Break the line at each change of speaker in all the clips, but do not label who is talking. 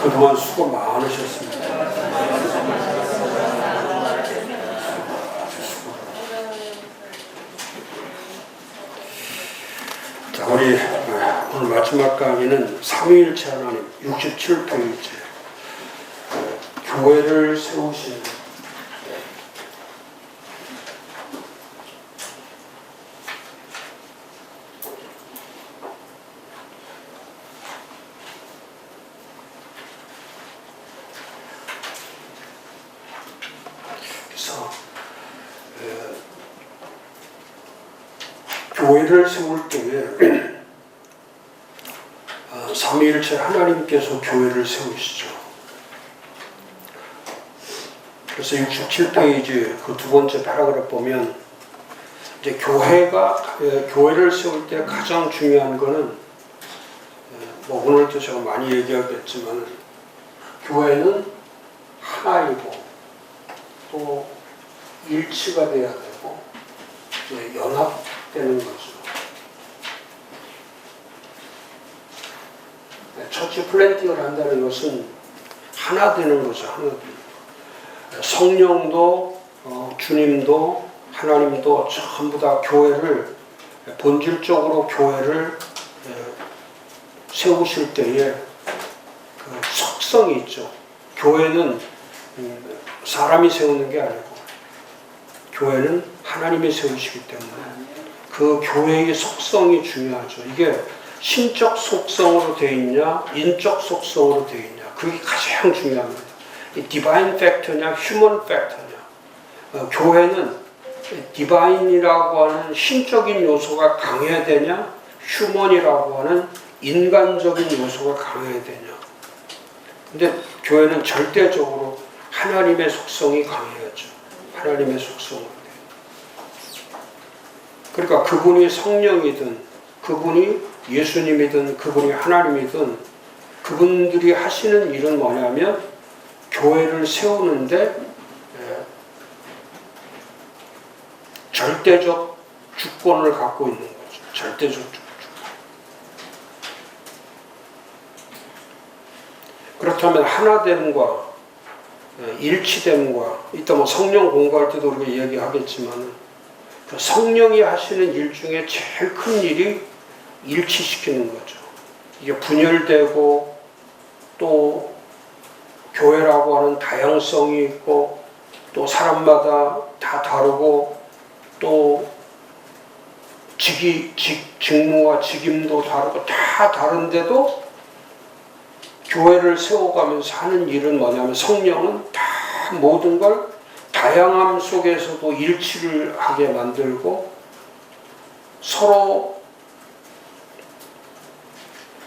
그동안 수고 많으셨습니다. 자, 우리 오늘 마지막 강의는 삼위일체 하나님 67페이지 교회를 세우시는 교회를 세울 때에 삼위일체 하나님께서 교회를 세우시죠. 그래서 67페이지 그 두 번째 패러그래프 보면 이제 교회를 세울 때 가장 중요한 거는 뭐 오늘도 제가 많이 얘기하겠지만 교회는 하나이고 또 일치가 돼야 되고 연합되는 거죠. 처치 플랜팅을 한다는 것은 하나 되는 거죠. 하나 되는 거. 성령도 주님도 하나님도 전부 다 교회를 본질적으로 교회를 세우실 때에 그 속성이 있죠. 교회는 사람이 세우는 게 아니고 교회는 하나님이 세우시기 때문에 그 교회의 속성이 중요하죠. 이게 신적 속성으로 되어 있냐 인적 속성으로 되어 있냐 그게 가장 중요합니다. 디바인 팩터냐 휴먼 팩터냐. 교회는 디바인이라고 하는 신적인 요소가 강해야 되냐 휴먼이라고 하는 인간적인 요소가 강해야 되냐. 근데 교회는 절대적으로 하나님의 속성이 강해야죠. 하나님의 속성으로. 그러니까 그분이 성령이든 그분이 예수님이든 그분이 하나님이든 그분들이 하시는 일은 뭐냐면 교회를 세우는데 절대적 주권을 갖고 있는 거죠. 절대적 주권. 그렇다면 하나됨과 일치됨과 이따 뭐 성령 공부할 때도 우리가 이야기하겠지만 그 성령이 하시는 일 중에 제일 큰 일이 일치시키는 거죠. 이게 분열되고 또 교회라고 하는 다양성이 있고 또 사람마다 다 다르고 또 직무와 직임도 다르고 다 다른데도 교회를 세워가면서 하는 일은 뭐냐면 성령은 다 모든 걸 다양함 속에서도 일치를 하게 만들고 서로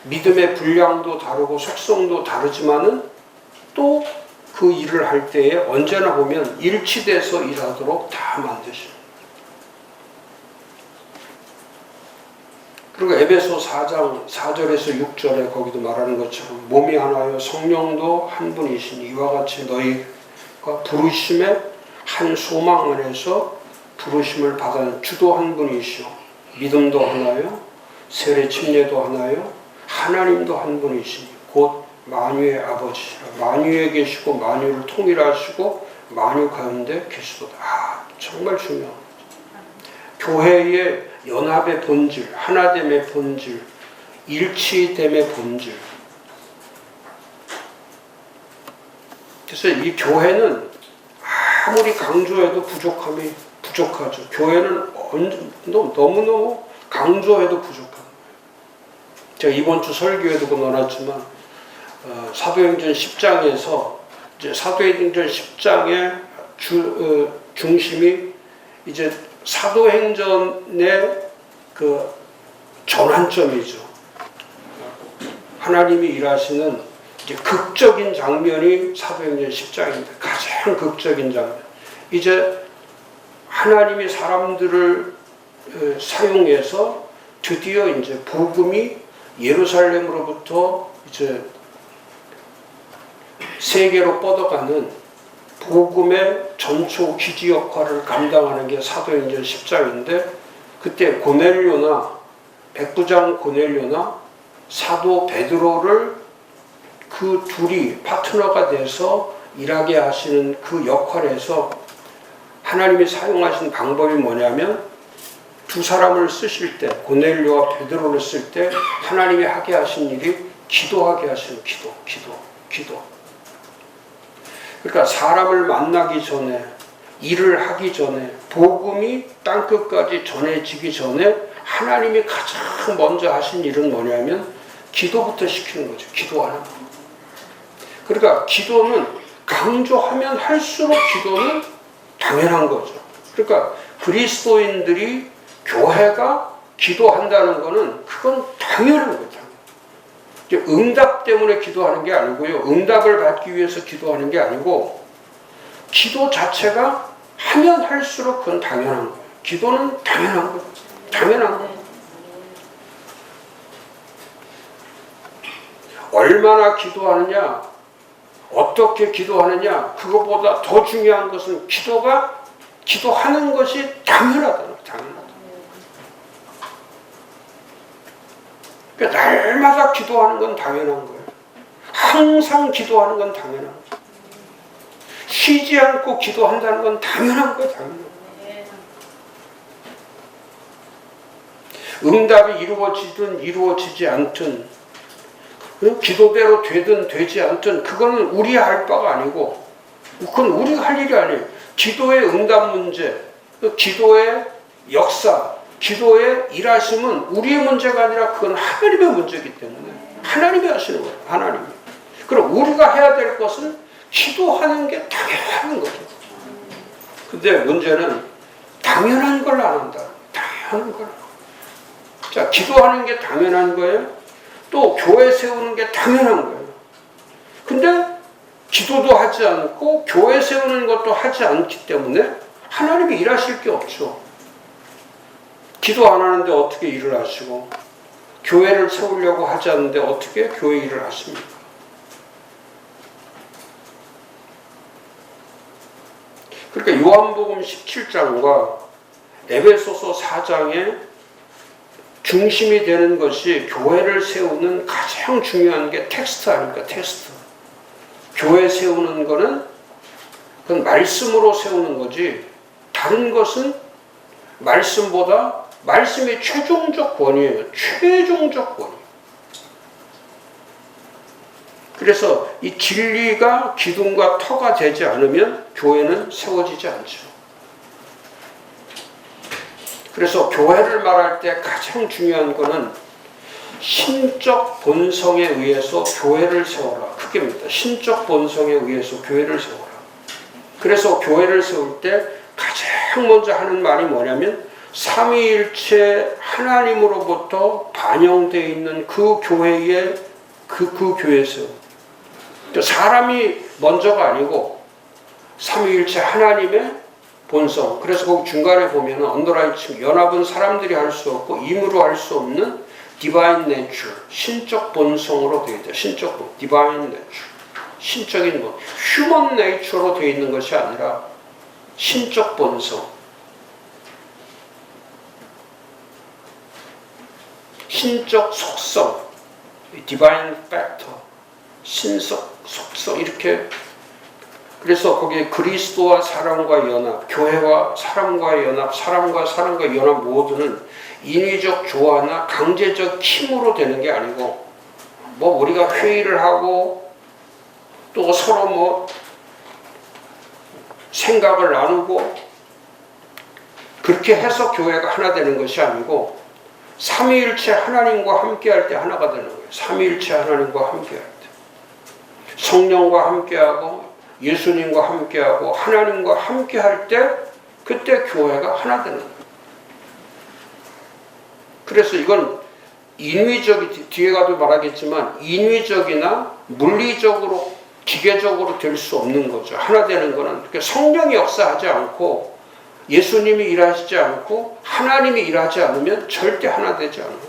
믿음의 분량도 다르고 속성도 다르지만은 또 그 일을 할 때에 언제나 보면 일치돼서 일하도록 다 만드십니다. 그리고 에베소 4장 4절에서 6절에 거기도 말하는 것처럼 몸이 하나요 성령도 한 분이시니 이와 같이 너희가 부르심에 한 소망 안에서 부르심을 받은 주도 한 분이시오. 믿음도 하나요 세례 침례도 하나요 하나님도 한 분이시니 곧 만유의 아버지시라. 만유에 계시고 만유를 통일하시고 만유 가운데 계시도다. 정말 중요한 거죠. 교회의 연합의 본질, 하나됨의 본질, 일치됨의 본질. 그래서 이 교회는 아무리 강조해도 부족하죠. 교회는 너무너무 강조해도 부족한 거예요. 제가 이번 주 설교에도 넣어놨지만 사도행전 10장에서 이제 사도행전 10장의 중심이 이제 사도행전의 그 전환점이죠. 하나님이 일하시는 이제 극적인 장면이 사도행전 10장입니다. 가장 극적인 장면. 이제 하나님이 사람들을 사용해서 드디어 이제 복음이 예루살렘으로부터 이제 세계로 뻗어가는 복음의 전초 기지 역할을 감당하는 게 사도행전 10장인데 그때 고넬료나 백부장 고넬료나 사도 베드로를 그 둘이 파트너가 돼서 일하게 하시는 그 역할에서 하나님이 사용하신 방법이 뭐냐면 두 사람을 쓰실 때, 고넬료와 베드로를 쓸 때 하나님이 하게 하신 일이 기도하게 하시는 기도. 그러니까 사람을 만나기 전에, 일을 하기 전에, 복음이 땅끝까지 전해지기 전에 하나님이 가장 먼저 하신 일은 뭐냐면 기도부터 시키는 거죠. 기도하는 거. 그러니까 기도는 강조하면 할수록 기도는 당연한 거죠. 그러니까 그리스도인들이 교회가 기도한다는 거는 그건 당연한 거죠. 응답 때문에 기도하는 게 아니고요. 응답을 받기 위해서 기도하는 게 아니고 기도 자체가 하면 할수록 그건 당연한 거예요. 기도는 당연한 거예요. 당연한 거예요. 얼마나 기도하느냐, 어떻게 기도하느냐, 그것보다 더 중요한 것은 기도하는 것이 당연하다. 그러니까 날마다 기도하는 건 당연한 거예요. 항상 기도하는 건 당연한 거예요. 쉬지 않고 기도한다는 건 당연한 거예요. 당연한 거예요. 응답이 이루어지든 이루어지지 않든 기도대로 되든 되지 않든 그거는 우리 할 바가 아니고 그건 우리가 할 일이 아니에요. 기도의 응답 문제, 기도의 역사, 기도의 일하심은 우리의 문제가 아니라 그건 하나님의 문제이기 때문에 하나님이 하시는 거예요. 하나님이. 그럼 우리가 해야 될 것은 기도하는 게 당연한 거죠. 근데 문제는 당연한 걸 안 한다. 당연한 걸. 자, 기도하는 게 당연한 거예요. 또 교회 세우는 게 당연한 거예요. 근데 기도도 하지 않고 교회 세우는 것도 하지 않기 때문에 하나님이 일하실 게 없죠. 기도 안 하는데 어떻게 일을 하시고 교회를 세우려고 하지 않는데 어떻게 교회 일을 하십니까? 그러니까 요한복음 17장과 에베소서 4장의 중심이 되는 것이 교회를 세우는 가장 중요한 게 텍스트 아닙니까? 텍스트. 교회 세우는 거는 그건 말씀으로 세우는 거지 다른 것은 말씀보다 말씀이 최종적 권위예요. 최종적 권위. 그래서 이 진리가 기둥과 터가 되지 않으면 교회는 세워지지 않죠. 그래서 교회를 말할 때 가장 중요한 것은 신적 본성에 의해서 교회를 세워라. 그게 뭡니까? 신적 본성에 의해서 교회를 세워라. 그래서 교회를 세울 때 가장 먼저 하는 말이 뭐냐면 삼위일체 하나님으로부터 반영되어 있는 그 교회의 그 교회 세움. 사람이 먼저가 아니고 삼위일체 하나님의 본성. 그래서 거기 중간에 보면 언더라인 층 연합은 사람들이 할 수 없고 임으로 할 수 없는 디바인 내추럴, 신적 본성으로 되어 있다. 신적 본, 디바인 내추럴, 신적인 본, 휴먼 네이처로 되어 있는 것이 아니라 신적 본성, 신적 속성, 디바인 팩터, 신적 속성 이렇게. 그래서 거기에 그리스도와 사람과 연합, 교회와 사람과의 연합, 사람과 사람과의 연합 모두는 인위적 조화나 강제적 힘으로 되는 게 아니고 뭐 우리가 회의를 하고 또 서로 뭐 생각을 나누고 그렇게 해서 교회가 하나 되는 것이 아니고 삼위일체 하나님과 함께할 때 하나가 되는 거예요. 삼위일체 하나님과 함께할 때 성령과 함께하고 예수님과 함께하고 하나님과 함께할 때 그때 교회가 하나 되는 거예요. 그래서 이건 인위적이 뒤에 가도 말하겠지만 인위적이나 물리적으로 기계적으로 될 수 없는 거죠. 하나 되는 거는 성령이 역사하지 않고 예수님이 일하시지 않고 하나님이 일하지 않으면 절대 하나 되지 않아요.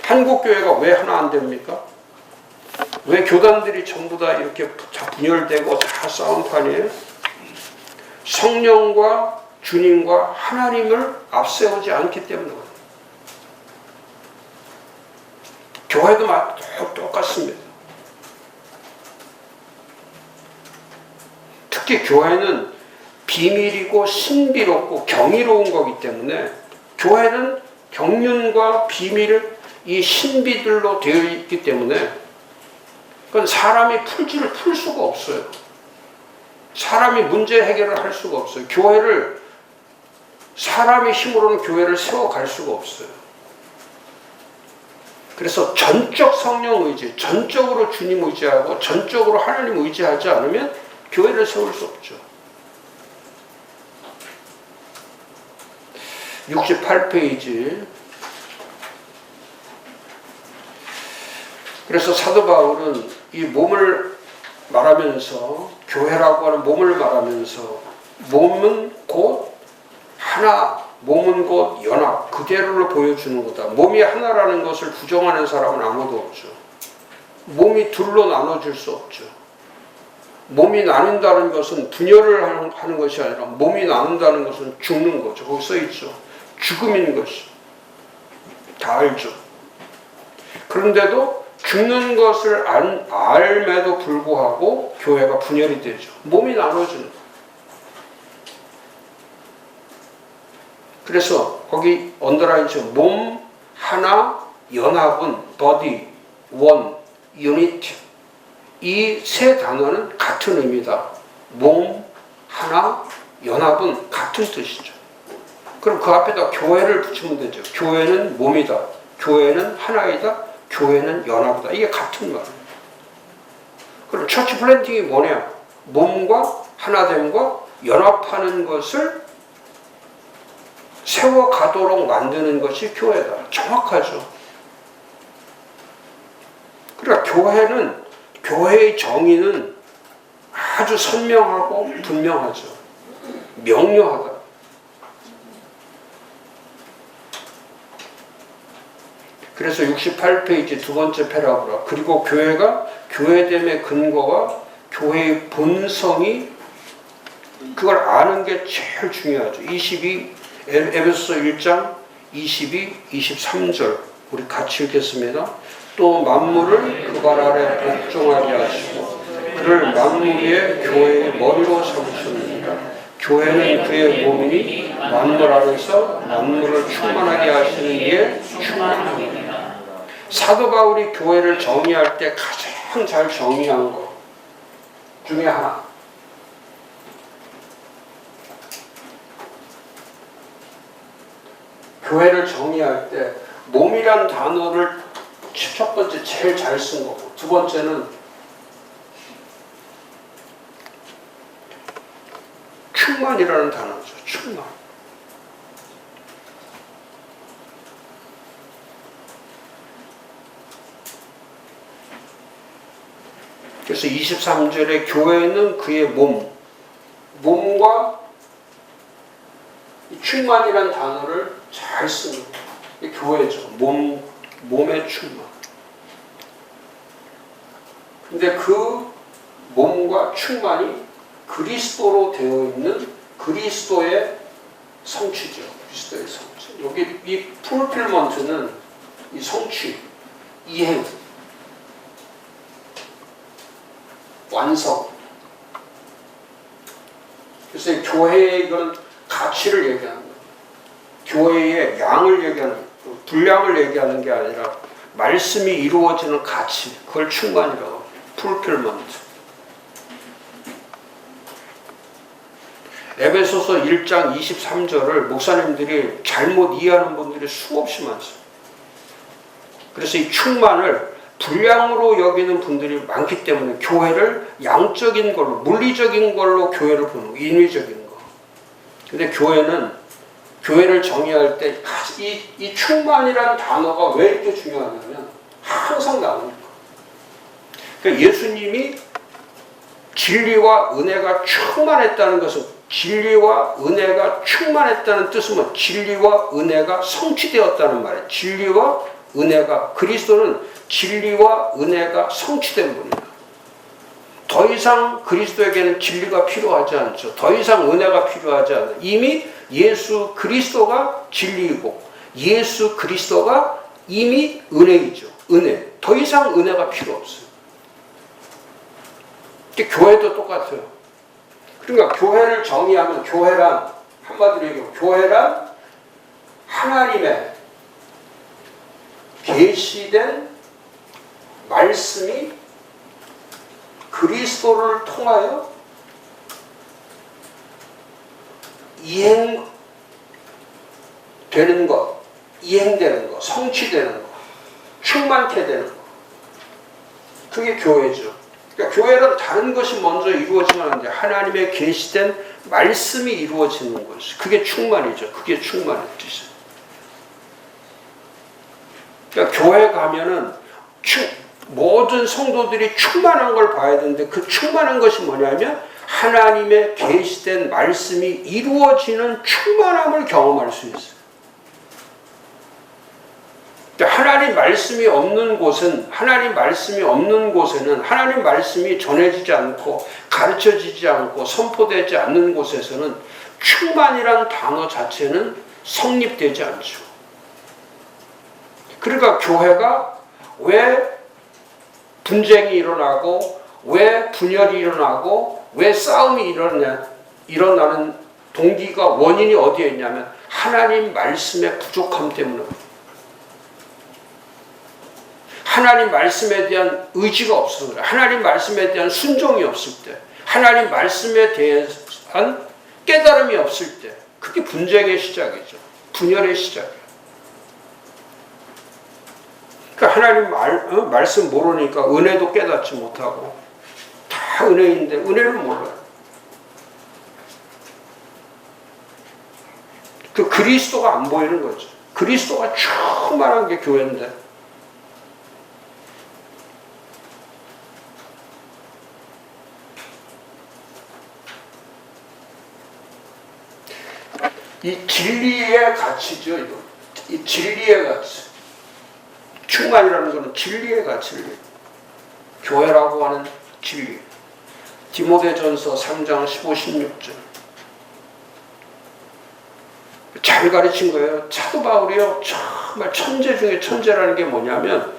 한국교회가 왜 하나 안 됩니까? 왜 교단들이 전부 다 이렇게 다 분열되고 다 싸움판이에요? 성령과 주님과 하나님을 앞세우지 않기 때문에 교회도 똑같습니다. 특히 교회는 비밀이고 신비롭고 경이로운 거기 때문에 교회는 경륜과 비밀을 이 신비들로 되어 있기 때문에 그건 사람이 풀 수가 없어요. 사람이 문제 해결을 할 수가 없어요. 사람의 힘으로는 교회를 세워갈 수가 없어요. 그래서 전적 성령 의지, 전적으로 주님 의지하고 전적으로 하나님 의지하지 않으면 교회를 세울 수 없죠. 68페이지. 그래서 사도 바울은 이 몸을 말하면서, 교회라고 하는 몸을 말하면서, 몸은 곧 하나, 몸은 곧 연합, 그대로를 보여주는 거다. 몸이 하나라는 것을 부정하는 사람은 아무도 없죠. 몸이 둘로 나눠질 수 없죠. 몸이 나눈다는 것은 분열을 하는 것이 아니라 몸이 나눈다는 것은 죽는 거죠. 거기 써 있죠. 죽음인 것이. 다 알죠. 그런데도 죽는 것을 알매도 불구하고 교회가 분열이 되죠. 몸이 나눠지는 거예요. 그래서 거기 언더라인처 몸 하나 연합은 body, one, unity. 이 세 단어는 같은 의미다. 몸 하나 연합은 같은 뜻이죠. 그럼 그 앞에다 교회를 붙이면 되죠. 교회는 몸이다. 교회는 하나이다. 교회는 연합이다. 이게 같은 말이에요. 그럼 처치 플랜팅이 뭐냐? 몸과 하나됨과 연합하는 것을 세워가도록 만드는 것이 교회다. 정확하죠. 그러니까 교회의 정의는 아주 선명하고 분명하죠. 명료하다. 그래서 68페이지 두 번째 패러그라프. 그리고 교회가 교회됨의 근거와 교회의 본성이 그걸 아는 게 제일 중요하죠. 에베소서 1장 22, 23절 우리 같이 읽겠습니다. 또 만물을 그발 아래 복종하게 하시고 그를 만물 위에 교회의 머리로 삼으셨느니라. 교회는 그의 몸이니 만물 안에서 만물을 충만하게 하시는 이의 충만함이니라. 사도 바울이 교회를 정의할 때 가장 잘 정의한 것 중에 하나. 교회를 정의할 때 몸이란 단어를 첫 번째 제일 잘 쓴 거고, 두 번째는 충만이라는 단어죠. 충만. 그래서 23절에 교회는 그의 몸과 충만이라는 단어를 잘 쓰는 게 교회죠. 몸의 충만. 근데 그 몸과 충만이 그리스도로 되어 있는 그리스도의 성취죠. 그리스도의 성취. 여기 이 풀필먼트는 이 성취, 이행, 완성. 그래서 교회의 이건 가치를 얘기하는 거예요. 교회의 양을 얘기하는 거예요. 분량을 얘기하는 게 아니라 말씀이 이루어지는 가치, 그걸 충만이라고 해요. 풀필먼트. 에베소서 1장 23절을 목사님들이 잘못 이해하는 분들이 수없이 많습니다. 그래서 이 충만을 분량으로 여기는 분들이 많기 때문에 교회를 양적인 걸로, 물리적인 걸로 교회를 보는 거, 인위적인 거. 근데 교회를 정의할 때 이 충만이라는 단어가 왜 이렇게 중요하냐면 항상 나오니까. 그러니까 예수님이 진리와 은혜가 충만했다는 것은, 진리와 은혜가 충만했다는 뜻은 뭐 진리와 은혜가 성취되었다는 말이에요. 진리와 은혜가, 그리스도는 진리와 은혜가 성취된 분이다. 더 이상 그리스도에게는 진리가 필요하지 않죠. 더 이상 은혜가 필요하지 않아요. 이미 예수 그리스도가 진리이고 예수 그리스도가 이미 은혜이죠. 은혜. 더 이상 은혜가 필요 없어요. 교회도 똑같아요. 그러니까 교회를 정의하면 교회란 한마디로 얘기하면 교회란 하나님의 계시된 말씀이 그리스도를 통하여 이행되는 것, 이행되는 것, 성취되는 것, 충만케 되는 것. 그게 교회죠. 그러니까 교회는 다른 것이 먼저 이루어지면 안 돼. 하나님의 계시된 말씀이 이루어지는 것이. 그게 충만이죠. 그게 충만의 뜻이에요. 그러니까 교회 가면은 모든 성도들이 충만한 걸 봐야 되는데 그 충만한 것이 뭐냐면 하나님의 계시된 말씀이 이루어지는 충만함을 경험할 수 있어요. 하나님 말씀이 없는 곳은 하나님 말씀이 전해지지 않고 가르쳐지지 않고 선포되지 않는 곳에서는 충만이란 단어 자체는 성립되지 않죠. 그러니까 교회가 왜 분쟁이 일어나고 왜 분열이 일어나고 왜 싸움이 일어나는 동기가 원인이 어디에 있냐면 하나님 말씀의 부족함 때문에 하나님 말씀에 대한 의지가 없어서 그래. 하나님 말씀에 대한 순종이 없을 때 하나님 말씀에 대한 깨달음이 없을 때 그게 분쟁의 시작이죠. 분열의 시작이에요. 그러니까 하나님 말씀 모르니까 은혜도 깨닫지 못하고 다 은혜인데 은혜를 몰라요. 그 그리스도가 안 보이는 거죠. 그리스도가 충만한 게 교회인데 이 진리의 가치죠. 이거. 이 진리의 가치. 충만이라는 것은 진리의 가치를 교회라고 하는 진리. 디모데전서 3장 15, 16절. 잘 가르친 거예요. 사도 바울이요. 정말 천재 중에 천재라는 게 뭐냐면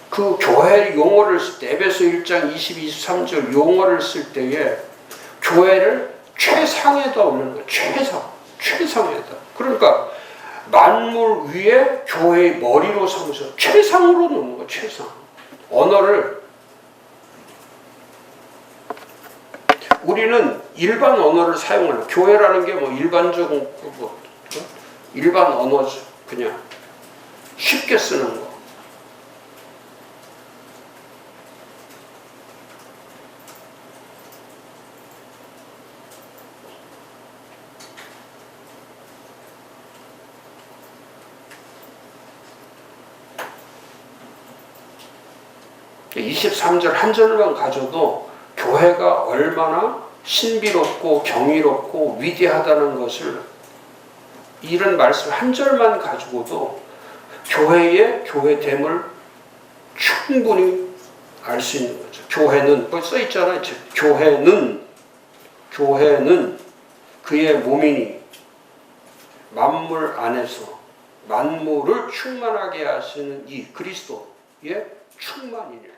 그 교회 용어를 쓸 때 에베소 1장 22, 23절 용어를 쓸 때에 교회를 최상에다 올리는 거예요. 최상에다. 그러니까 만물 위에 교회의 머리로 삼으셔 최상으로 놓는 거예요. 최상. 언어를 우리는 일반 언어를 사용하는 교회라는 게 뭐 일반적인 일반 언어죠. 그냥 쉽게 쓰는 거. 이 23절 한 절만 가져도 교회가 얼마나 신비롭고 경이롭고 위대하다는 것을 이런 말씀 한 절만 가지고도 교회의 교회됨을 충분히 알 수 있는 거죠. 교회는 써 있잖아요. 교회는 그의 몸이니 만물 안에서 만물을 충만하게 하시는 이 그리스도의 충만이니라.